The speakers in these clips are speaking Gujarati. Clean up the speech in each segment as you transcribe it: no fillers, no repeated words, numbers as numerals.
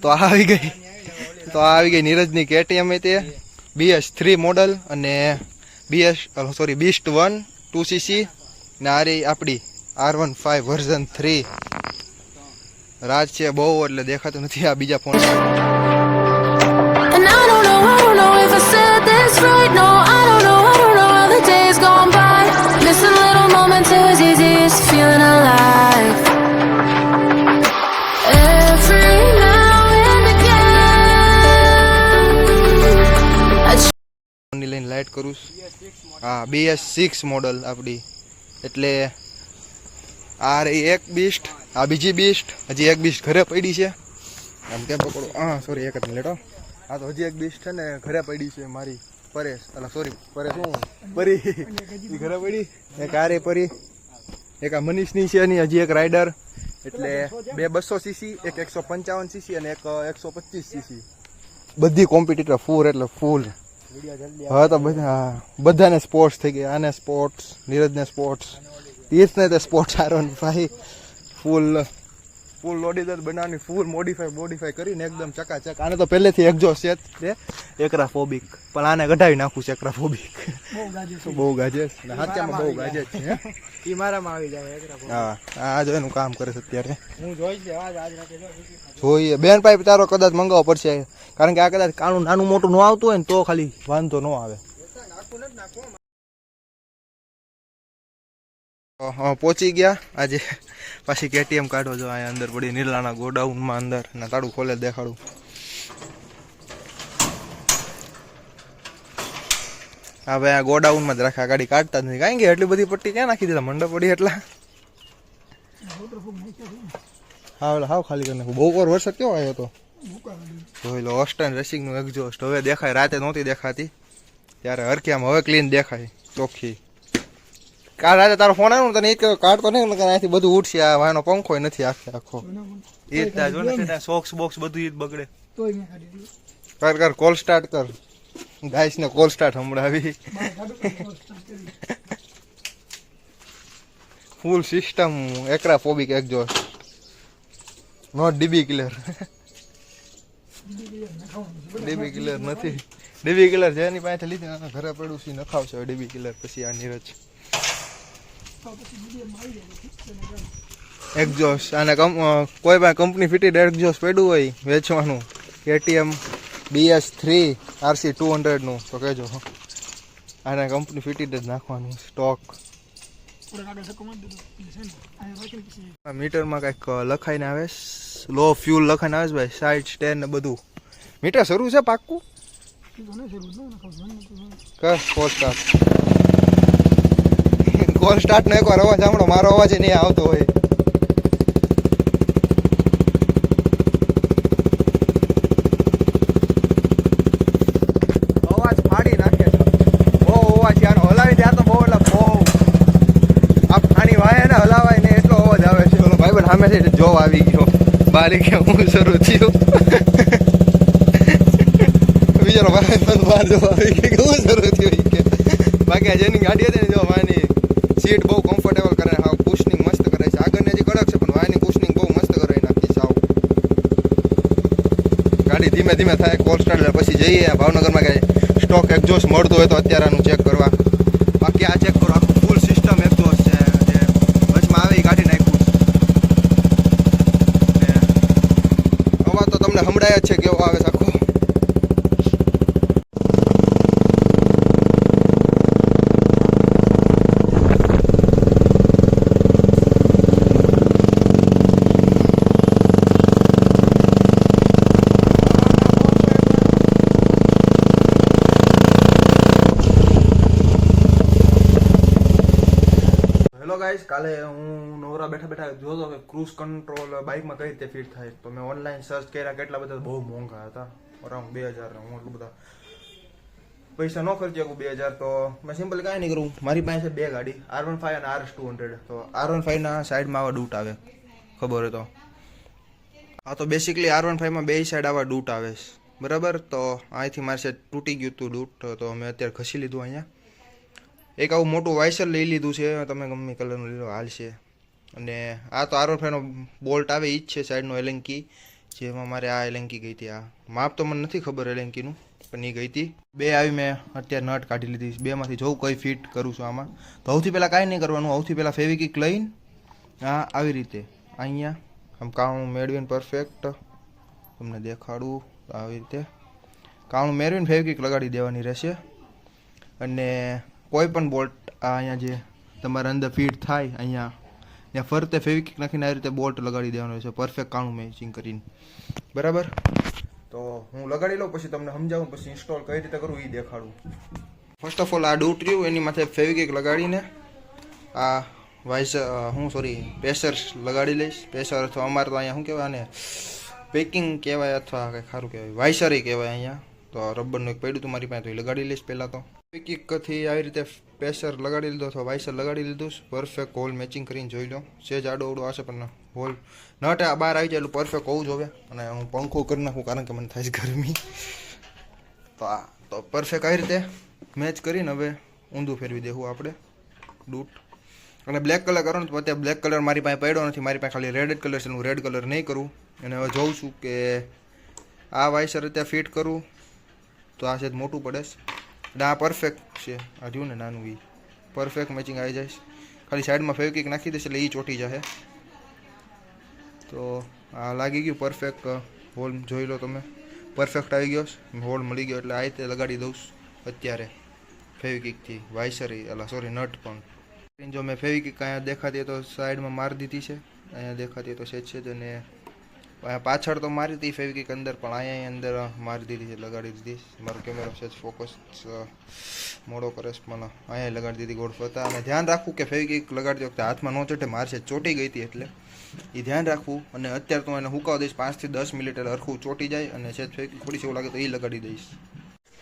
તો આ આવી ગઈ નીરજની KTM તે BS3 મોડલ અને બીસ્ટ 1 2cc ને આ રહી આપણી R15 વર્ઝન 3 રાજ છે બહુ એટલે દેખાતું નથી આ બીજા ફોન ની લઈને લાઈટ કરું હા BS6 મોડલ આપણી એટલે આ રહી એક બીસ્ટ આ બીજી બીસ્ટ હજી એક બીસ્ટ ઘરે પડી છે આમ કેમ પકડો હા સોરી એક જ મિનિટ હા તો હજી એક બીસ્ટ છે ને ઘરે પડી છે મારી પરેશ અલા સોરી પરેશ શું પરી ઘરે પડી એક આ રે પરી એક આ મનીષની છે એની હજી એક રાઇડર એટલે બે 200cc એક 155cc અને એક 125cc બધી કોમ્પિટિટર ફૂલ એટલે ફૂલ હા તો બધાને સ્પોર્ટ્સ થઈ ગયા આને સ્પોર્ટ્સ નીરજને સ્પોર્ટ્સ તીર્થને તે સ્પોર્ટ્સ R15 ફૂલ લોડીદર બનાવવાની ફૂલ મોડિફાઈ કરીને એકદમ ચકાચક આને તો પહેલેથી એક્ઝોસ્ટ છે એકરાફોબિક પણ આને કઢાવી નાખું છે એકરાફોબિક બહુ ગાજે હાથમાં બહુ ગાજે છે ઈ મારામાં આવી જાય એકરાફોબિક હા આ જો એનું કામ કરે છે અત્યારે હું જોઈએ બેન પાઇપ તારો કદાચ મંગાવવો પડશે કારણ કે આ કદાચ કાણું નાનું મોટું ન આવતું હોય ને તો ખાલી વાંધો ન આવે પહોંચી ગયા આજે પાછી KTM કાઢો જો અહીંયા અંદર પડી નીલાના ગોડાઉનમાં અંદર ના તાળું ખોલે દેખાડું હા ભાઈ આ ગોડાઉનમાં જ રાખે આ ગાડી કાઢતા જ નહીં કારણ કે એટલી બધી પટ્ટી ક્યાં નાખી દીધા મંડપ પડી એટલા હા ખાલી કરી નાખું બહુ વરસાદ કેવો આવ્યો હતો જોઈ લો ઓસ્ટન રેસિંગનું એક્ઝોસ્ટ હવે દેખાય રાતે નહોતી દેખાતી ત્યારે હરખી આમ હવે ક્લીન દેખાય ચોખ્ખી કાલ રાતે તારો ફોન આવ્યો તને એ કાઢતો નહીં અહીંથી બધું ઉઠશે આ વાયનો પંખો નથી આખો એ જ જો ને સોક્સ બોક્સ બધું એ જ બગડે કર કોલ સ્ટાર્ટ કર ગાઈસ ને કોલ સ્ટાર્ટ હમણાવી ફૂલ સિસ્ટમ એકરાફોબિક એક્ઝોસ્ટ નોટ ડીબી કિલર નથી ડીબી કિલર જેની પાસે લીધી ઘરે પડ્યું છે નખાવશે ડીબી કિલર પછી આ નીરજ એક્ઝોસ્ટ આને કોઈ પણ કંપની ફિટેડ એક્ઝોસ્ટ પડ્યું હોય વેચવાનું KTM BS3 RC200 નું તો કહેજો આને કંપની ફિટેડ જ નાખવાનું સ્ટોક મીટરમાં કંઈક લખાઈને આવે લો ફ્યુલ લખાઈને આવે ભાઈ સાઈડ સ્ટેન્ડ ને બધું મીટર શરૂ છે પાક્કું કોલ સ્ટાર્ટ નો એકવાર અવાજ સાંભળો મારો અવાજ નહીં આવતો હોય અવાજ ફાડી નાખે છે બહુ અવાજ આનો હલાવી ત્યાં તો બહુ એટલે બહુ આ ફાણી વાય ને હલાવાય ને એટલો અવાજ આવે છે ઓલો ભાઈ સામે છે જોવ આવી ગયો બારી કે હું શરૂ થયું બીજો ભાઈ બહાર જોવા આવી ગયો હું શરૂ થયું કે બાકી જેની ગાડી હતી ને જો માની સીટ બહુ કમ્ફર્ટેબલ કરે હા કુશનિંગ મસ્ત કરે છે આગળની હજી કડક છે પણ વાયની કુશનિંગ બહુ મસ્ત કરાવી નાખી સાવ ગાડી ધીમે ધીમે થાય કોલ સ્ટાર્ટ પછી જઈએ ભાવનગરમાં કાંઈ સ્ટોક એક્ઝોસ્ટ મળતું હોય તો અત્યારે આનું ચેક કરવા બાકી આ ચેક કરો આખું ફૂલ સિસ્ટમ એક્ઝોસ્ટ છે જે વચમાં આવે એ કાઢી નાખ્યું અવાજ તો તમને સંભળાય જ છે કેવો આવે છે આખો ગાઈસ કાલે હું નવરા બેઠા જોતો કે ક્રૂઝ કંટ્રોલ બાઇકમાં કઈ રીતે ફિટ થાય તો મેં ઓનલાઈન સર્ચ કર્યા કેટલા બધા બહુ મોંઘા હતા અરાઉન્ડ 2000 હું એટલું બધા પૈસા ન ખર્ચી શકું 2000 તો મેં સિમ્પલ કાંઈ નહીં કરું મારી પાસે બે ગાડી R15 અને RS200 તો R15 ના સાઈડમાં આવા ડૂટ આવે ખબર હોય તો હા તો બેસિકલી R15 માં બે સાઈડ આવા ડૂટ આવે બરાબર તો અહીંથી મારી સાઈડ તૂટી ગયું હતું ડૂટ તો મેં અત્યારે ખસી લીધું અહીંયા એક આવું મોટું વાઇસર લઈ લીધું છે તમે ગમે કલરનું લીધો હાલ છે અને આ તો R15 નો બોલ્ટ આવે એ જ છે સાઈડનો એલન કી જેમાં મારે આ એલેન્કી ગઈ હતી. આ માપ તો મને નથી ખબર એલેન્કીનું, પણ એ ગઈ હતી. બે આવી મેં અત્યારે નટ કાઢી લીધી. બેમાંથી જોઉં કઈ ફિટ કરું છું આમાં. તો સૌથી પહેલાં કાંઈ નહીં કરવાનું. સૌથી પહેલાં ફેવિકિક લઈને હા આવી રીતે અહીંયા આમ કાણું મેળવીને પરફેક્ટ તમને દેખાડું. આવી રીતે કાણું મેળવીને ફેવિકિક લગાડી દેવાની રહેશે. અને કોઈ પણ બોલ્ટ અહીંયા જે તમારા અંદર ફિટ થાય અહીંયા ત્યાં ફરતે ફેવિકિક નાખીને આવી રીતે બોલ્ટ લગાડી દેવાનો છે પરફેક્ટ કાણું મેચિંગ કરીને. બરાબર, તો હું લગાડી લઉં પછી તમને સમજાવું, પછી ઇન્સ્ટોલ કઈ રીતે કરવું એ દેખાડું. ફર્સ્ટ ઓફ ઓલ આ ડૂટ રહ્યું એની માથે ફેવિકિક લગાડીને આ પ્રેશર લગાડી લઈશ. પ્રેશર અથવા અમારે તો અહીંયા શું કહેવાય આને પેકિંગ કહેવાય અથવા કંઈ સારું કહેવાય, વાઇસરી કહેવાય અહીંયા. તો રબરનું એક પડ્યું હતું મારી પાસે, તો એ લગાડી લઈશ પહેલાં. તો ફેવિકિકથી આવી રીતે પ્રેશર લગાડી લીધો અથવા વાઇસર લગાડી લીધું. પરફેક્ટ હોલ મેચિંગ કરીને જોઈ લો. સેજ આડો અવડો આવશે પણ હોલ નટ બહાર આવી જાય એટલું પરફેક્ટ હોવું જોઈએ. અને હું પંખો કરી નાખું કારણ કે મને થાય છે ગરમી. તો પરફેક્ટ આવી રીતે મેચ કરીને હવે ઊંધું ફેરવી દેવું આપણે ડૂટ. અને બ્લેક કલર કરો ને તો અત્યારે બ્લેક કલર મારી પાસે પડ્યો નથી, મારી પાસે ખાલી રેડ કલર છે. હું રેડ કલર નહીં કરું. અને હવે જોઉં છું કે આ વાઇસર અત્યારે ફિટ કરું તો આ છે મોટું પડે છે. એટલે આ પરફેક્ટ છે. આ રહ્યું ને નાનું એ પરફેક્ટ મેચિંગ આવી જાય. ખાલી સાઈડમાં ફેવિકિક નાખી દેશે એટલે એ ચોટી જશે. તો આ લાગી ગયું પરફેક્ટ. હોલ જોઈ લો તમે, પરફેક્ટ આવી ગયો. હોલ મળી ગયો એટલે આ રીતે લગાડી દઉં અત્યારે ફેવિકિકથી વાઇસરી નટ પણ. જો મેં ફેવિકિક અહીંયા દેખાતી તો સાઈડમાં મારી દીધી છે, અહીંયા દેખાતી તો સેજ છે જ. અને અહીંયા પાછળ તો મારી હતી ફેવિકિક અંદર, પણ અહીંયા અંદર મારી દીધી છે, લગાડી દીધી. મારો કેમેરો સેજ ફોકસ મોડો કરે છે, મને અહીંયા લગાડી દીધી ગોળ ફરતા. અને ધ્યાન રાખવું કે ફેવિકિક લગાડતી વખતે હાથમાં ન ચોટે. મારે છે ચોટી ગઈ હતી એટલે એ ધ્યાન રાખવું. અને અત્યારે તો એને હુકાવ દઈશ 5 થી 10 મિનિટ એટલે હરખું ચોટી જાય. અને સેજ ફેવિકિક થોડી એવું લાગે તો એ લગાડી દઈશ.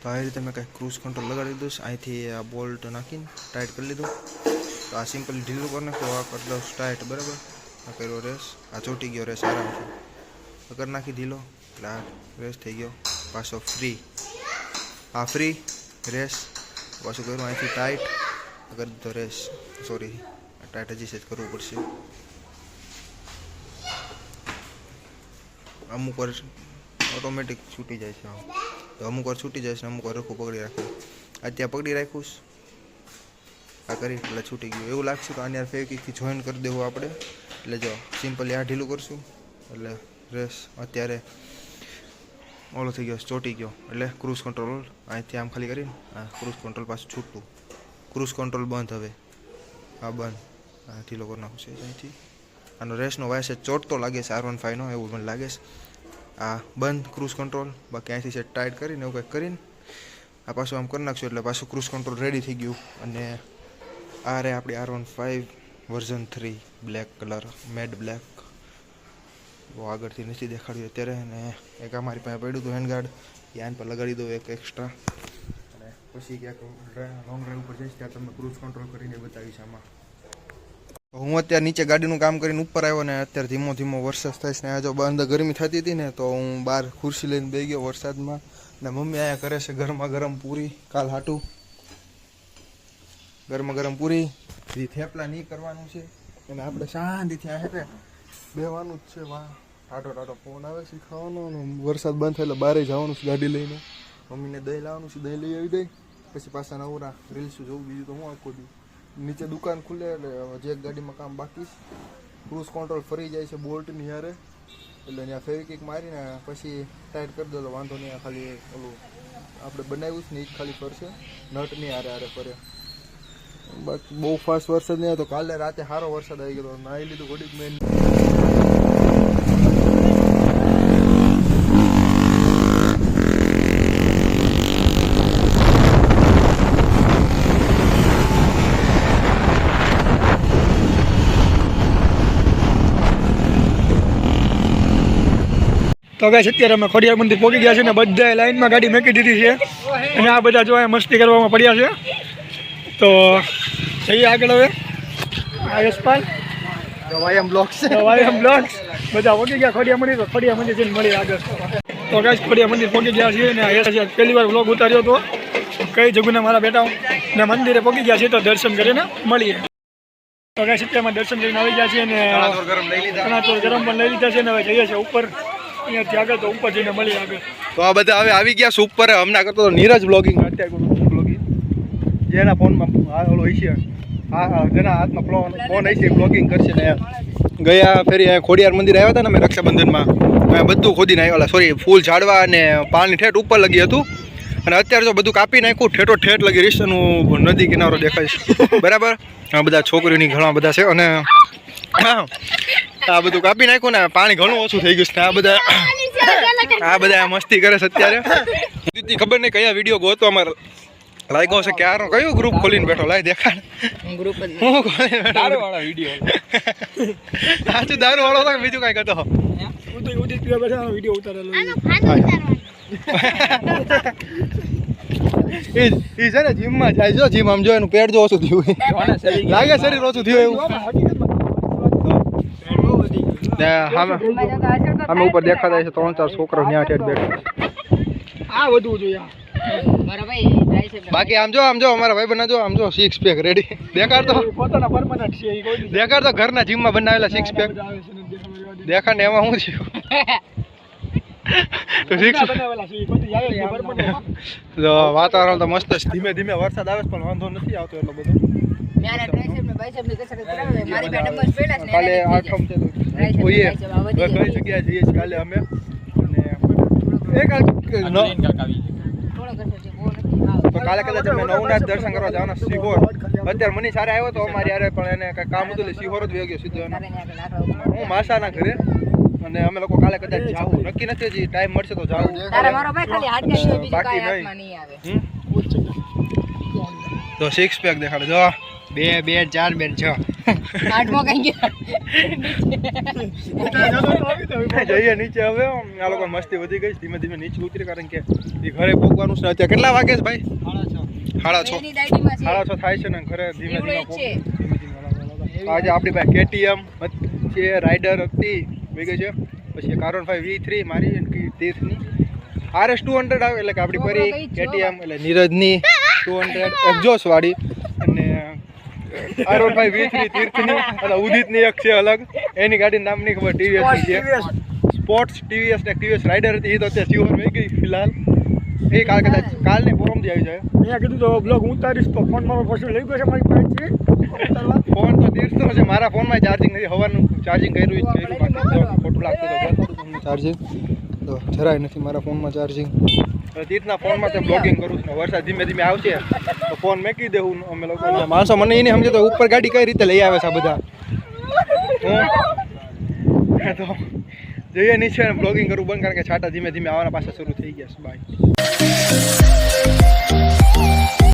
તો આવી રીતે મેં કંઈક ક્રૂઝ કંટ્રોલ લગાડી દીધું. અહીંથી આ બોલ્ટ નાખીને ટાઈટ કરી લીધું. તો આ સિમ્પલ ઢીલું કરી નાખો. આ કરી દઉં ટાઈટ. બરાબર, આ કર્યો રેસ. આ ચોટી ગયો રેસ આરામથી. અગર નાખી દીધો એટલે આ રેસ થઈ ગયો. પાછો ફ્રી, આ ફ્રી રેસ. પાછું કર્યું અહીંથી ટાઈટ કરી દીધો રેસ. ટાઈટ હજી સેજ કરવું પડશે. અમુક વાર ઓટોમેટિક છૂટી જાય છે. તો અમુક વાર છૂટી જાય છે, અમુક વાર રખું પકડી રાખવું. અત્યારે પકડી રાખ્યું આ કરી એટલે છૂટી ગયું એવું લાગશે. તો આની ફેવિકિકથી જોઈન કરી દેવું આપણે. એટલે જો સિમ્પલી આ ઢીલું કરશું એટલે રેસ અત્યારે ઓલો થઈ ગયો, ચોટી ગયો. એટલે ક્રૂઝ કંટ્રોલ અહીંથી આમ ખાલી કરીને આ ક્રૂઝ કંટ્રોલ પાછું છૂટું. ક્રૂઝ કંટ્રોલ બંધ. હવે આ બંધ. આ ઢીલો કરી નાખું છે અહીંથી. આનો રેસનો વાયસ ચોટતો લાગે છે R15નો, એવું મને લાગે છે. આ બંધ ક્રૂઝ કંટ્રોલ. બાકી અહીંથી સેટ ટાઈટ કરીને એવું કંઈક કરીને આ પાછું આમ કરી નાખશું એટલે પાછું ક્રૂઝ કંટ્રોલ રેડી થઈ ગયું. અને આ રે આપણી R15 વર્ઝન 3 બ્લેક કલર, મેડ બ્લેક. બહુ આગળથી નથી દેખાડ્યું અત્યારે. અને એક અમારી પાસે પડ્યું હતું હેન્ડગાર્ડ, એ આન પર લગાડી દઉં એક એક્સ્ટ્રા. અને પછી ક્યાંક લોંગ ડ્રાઈવ ઉપર જઈશ ત્યારે તમને ક્રૂઝ કંટ્રોલ કરીને બતાવીશ આમાં. હું અત્યારે નીચે ગાડીનું કામ કરીને ઉપર આવ્યો ને અત્યારે ધીમો ધીમો વરસાદ થાય છે. ને જો અંદર ગરમી થતી હતી ને તો હું બહાર ખુરશી લઈને બેસી ગયો વરસાદમાં. ને મમ્મી અહીંયા કરે છે ગરમા ગરમ પૂરી કાલ હાટું. ગરમા ગરમ પૂરી જે થેપલા નહીં કરવાનું છે અને આપણે શાંતિથી આ હેઠે બેવાનું જ છે. વાહ, ટાટો ફોન આવે છે ખાવાનો. વરસાદ બંધ થાય એટલે બહાર જવાનું છે ગાડી લઈને. મમ્મીને દહીં લાવવાનું છે, દહીં લઈ આવી દઈ. પછી પાછા નવરા રીલ્સ જોવું. બીજું તો હું આખો દી નીચે દુકાન ખુલે એટલે જે ગાડીમાં કામ બાકી છે. ક્રૂઝ કંટ્રોલ ફરી જાય છે બોલ્ટની હારે. એટલે ત્યાં ફેવિકિક મારીને પછી ટાઈટ કરી દો તો વાંધો નહીં. ખાલી ઓલું આપણે બનાવ્યું છે ને એ જ ખાલી ફરશે, નટની હારે ફરે. બાકી બહુ ફાસ્ટ વરસાદ નહીં હતો. કાલે રાતે સારો વરસાદ આવી ગયો. નાહી લીધું ઘડીક મેં. તો ગાઈસ અત્યારે અમે ખોડિયાર મંદિર પહોંચી ગયા છે ને બધા લાઈનમાં ગાડી મૂકી દીધી છે. અને આ બધા જો મસ્તી કરવામાં પડ્યા છે. તો જઈએ આગળ. હવે આ યશપાલ વાયમ બ્લોગ્સ બધા પહોંચી ગયા ખોડિયાર મંદિર. તો ખોડિયાર મંદિર જઈને મળી આગળ. તો ગાઈસ ખોડિયાર મંદિર પહોંચી ગયા છીએ ને પહેલી વાર વ્લોગ ઉતાર્યો હતો કઈ જગ્યાએ મારા બેટા ને મંદિરે પહોંચી ગયા છીએ. તો દર્શન કરીને મળીએ. તો ગાઈસ અત્યારમાં દર્શન કરીને આવી ગયા છીએ ને ચણાચોર ગરમ પણ લઈ લીધા છે ને હવે જઈએ છીએ ઉપર અહીંયાથી આગળ તો ઉપર જઈને મળીએ આગળ. તો આ બધા હવે આવી ગયા સુપર હમણાં કરતો તો નીરજ બ્લોગિંગ અત્યારે બ્લોગિંગ જેના ફોનમાં ઓલો હોય છે જેના હાથમાં ફોન હશે બ્લોગિંગ કરશે ને ગયા ફેરી અહીંયા ખોડિયાર મંદિર આવ્યા હતા ને અમે રક્ષાબંધનમાં મેં બધું ખોદીને આવ્યા સોરી ફૂલ ઝાડવા અને પાણી ઠેઠ ઉપર લગી હતું અને અત્યારે જો બધું કાપી નાખ્યું ઠેઠો ઠેઠ લગી રીસનું નદી કિનારો દેખાય છે બરાબર આ બધા છોકરીઓની ઘણા બધા છે અને આ બધું કાપી નાખ્યું ને પાણી ઘણું ઓછું થઈ ગયું છે આ બધા મસ્તી કરે છે અત્યારે ખબર નહીં કયા વિડીયો ગોતો અમારે લાગ્યો છે ક્યારનો કયું ગ્રુપ ખોલીને બેઠો લાઈ દેખાડ ગ્રુપ જ હું ખોલીને દારૂ વાળો વિડીયો સાચું દારૂ વાળો હતો બીજું કઈ કરતો ઉદિત પીવા બેઠા વિડીયો ઉતારેલો એ છે ને જીમમાં જાય જો જીમ આમ જો એનું પેટ જો ઓછું થયું લાગે શરીર ઓછું થયું એવું અમે ઉપર દેખાતા છે 3-4 છોકરા ત્યાં ઠેઠ બેઠા આ વધવું જોઈએ મારા ભાઈ ટ્રાઇસેપ બાકી આમ જો અમારા ભાઈ બના જો આમ જો 6 પેક રેડી દેખાડ તો પોતાના પરમાનન્ટ છે એ કોઈ દેખાડ તો ઘરના જીમમાં બનાવેલા 6 પેક દેખાડ ને એમાં શું થયું તો 6 બનાવેલા છે એ કોઈ આવે છે પરમાનન્ટ તો વાતાવરણ તો મસ્ત છે ધીમે ધીમે વરસાદ આવે છે પણ વાંધો નથી આવતો એટલો બધો મારા ટ્રાઇસેપ ને બાઇસેપ ની કસરત કરાવે મારી બે ડમ્બલ્સ પડ્યા છે કાલે આઠમ છે તો જોઈએ કઈ જગ્યાએ જઈએ છીએ કાલે અમે અને એક થોડો કસરત છે બહુ નથી આવ તો કાલે કદાચ અમે નવનાથ દર્શન કરવા જવાના સિહોર અત્યારે મની સારે આવ્યો તો અમારી યારે પણ એને કઈ કામ હતું એટલે સિહોર જ વહી ગયો સીધો એનો. હું માસાના ઘરે અને અમે લોકો કાલે કદાચ જાવું નક્કી નથી હજી ટાઈમ મળશે તો જાવું તારા મારો ભાઈ ખાલી હાથ કરી બીજું બાકી કાઈ નહીં. હાથમાં નહીં આવે તો 6 પેક દેખાડે જો 2 2 4 2 6 આઠમો કઈ ગયો જઈએ નીચે હવે આ લોકો મસ્તી વધી ગઈ છે. ધીમે ધીમે નીચે ઉતરી કારણ કે એ ઘરે પહોંચવાનું છે અત્યારે કેટલા વાગે છે ભાઈ 6:30 એની દાડીમાં છે 6:30 થાય છે ને ઘરે ધીમે એવડો ધીમે જ છે. આજે આપણી પાસે KTM છે રાઇડર હતી વહી ગઈ છે પછી કારોન 5 V3 મારી તીર્થની RS 200 આવે એટલે કે આપણી પરી KTM એટલે નીરજની 200 એક્ઝોસ્ટ વાળી અને કારોન 5 V3 તીર્થની અને ઉદિતની એક છે અલગ એની ગાડીનું નામ નહીં ખબર TVS ની છે સ્પોર્ટ્સ TVS ને TVS રાઇડર હતી એ તો અત્યારે સિહોર વહી ગઈ ફિલહાલ એ કાલ કદાચ કાલ ને પરમથી આવી જાય અહીંયા કીધું તો બ્લોગ ઉતારીશ તો ફોન મારો પછી લઈ ગયો છે મારી પાસે ફોન તો 150 છે મારા ફોનમાં ચાર્જિંગ નથી હવાનું ચાર્જિંગ કર્યું બાકી ખોટું લાગતું તો ચાર્જિંગ તો જરાય નથી મારા ફોનમાં ચાર્જિંગ તીર્થના ફોનમાં તો બ્લોગિંગ કરું છું વરસાદ ધીમે ધીમે આવશે તો ફોન મેકી દેવું અમે લોકો માણસો મને એને સમજે તો ઉપર ગાડી કઈ રીતે લઈ આવે છે આ બધા તો જઈએ નીચે બ્લોગિંગ કરવું બંધ કારણ કે છાટા ધીમે ધીમે આવવાના પાછા શરૂ થઈ ગયા છે બાય